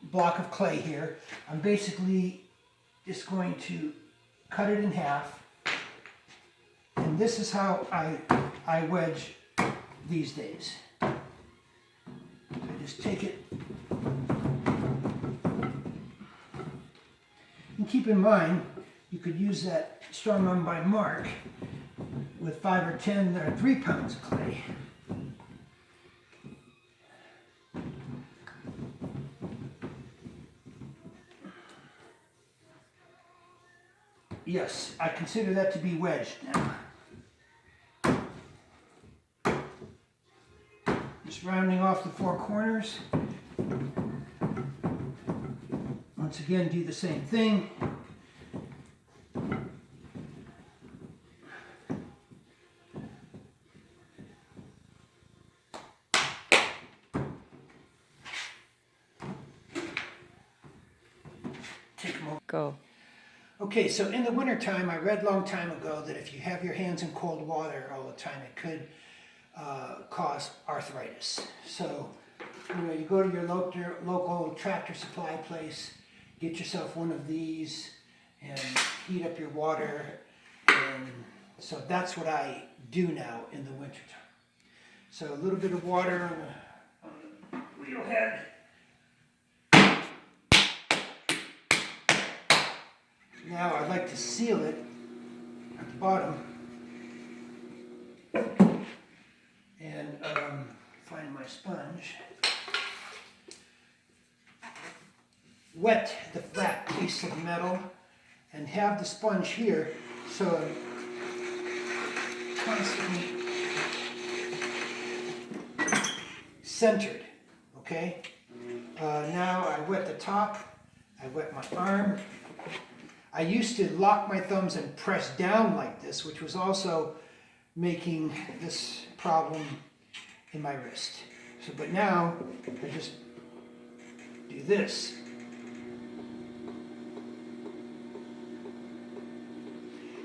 block of clay here. I'm basically just going to cut it in half. And this is how I wedge these days. I just take it. And keep in mind, you could use that strong arm by Marc with 5 or 10 or 3 pounds of clay. Yes, I consider that to be wedged now. Just rounding off the 4 corners. Once again, do the same thing. Take them over. Go. Okay, so in the wintertime, I read a long time ago that if you have your hands in cold water all the time, it could cause arthritis. So, you go to your local tractor supply place, get yourself one of these, and heat up your water. And so that's what I do now in the wintertime. So a little bit of water on the wheel head. Now I'd like to seal it at the bottom and find my sponge. Wet the flat piece of metal and have the sponge here so I'm constantly centered, okay? Now I wet the top, I wet my arm. I used to lock my thumbs and press down like this, which was also making this problem in my wrist. So, but now I just do this.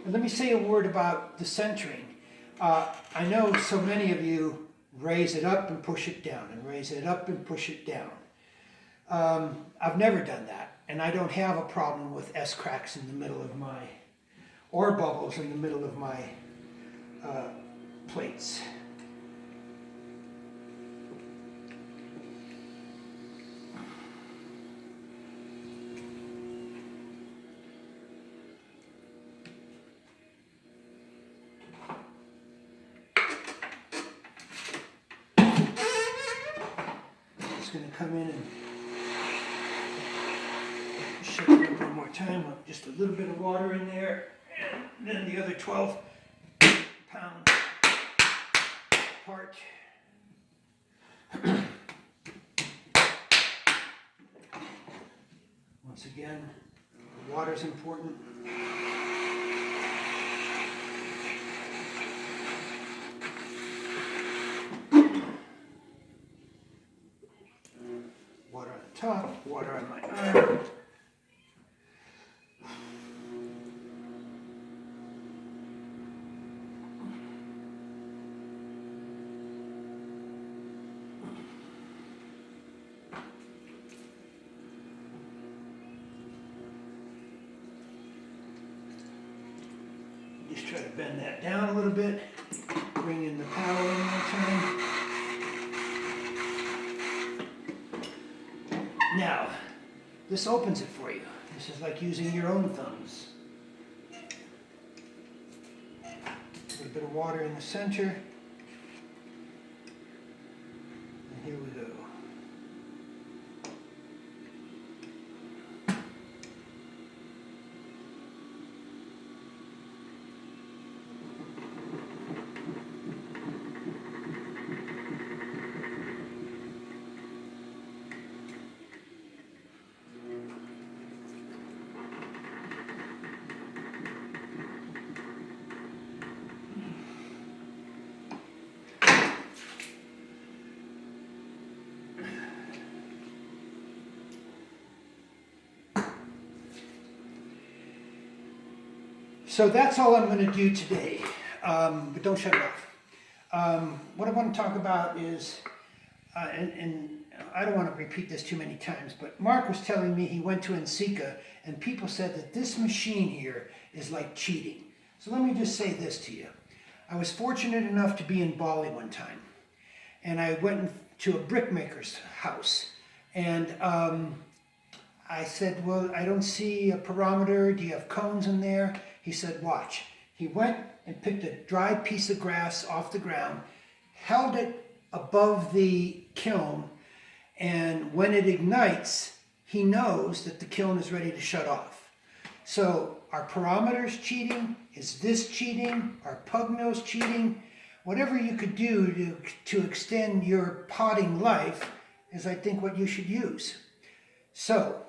And let me say a word about the centering. I know so many of you raise it up and push it down, and raise it up and push it down. I've never done that. And I don't have a problem with S-cracks in the middle of my, or bubbles in the middle of my plates. Just going to come in and shake it up one more time, just a little bit of water in there, and then the other 12-pound part. Once again, the water's important. Water on the top, water on my arm. Just try to bend that down a little bit, bring in the power one more time. Now, this opens it for you. This is like using your own thumbs. A little bit of water in the center. And here we go. So that's all I'm going to do today, but don't shut it off. What I want to talk about is, and I don't want to repeat this too many times, but Marc was telling me he went to Ensika and people said that this machine here is like cheating. So let me just say this to you. I was fortunate enough to be in Bali one time, and I went to a brickmaker's house, and I said, well, I don't see a pyrometer. Do you have cones in there? He said, watch. He went and picked a dry piece of grass off the ground, held it above the kiln, and when it ignites, he knows that the kiln is ready to shut off. So are pyrometers cheating? Is this cheating? Are pug nose cheating? Whatever you could do to extend your potting life is, I think, what you should use. So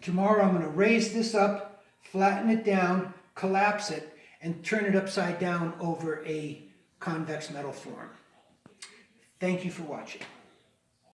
tomorrow I'm going to raise this up, flatten it down, collapse it, and turn it upside down over a convex metal form. Thank you for watching.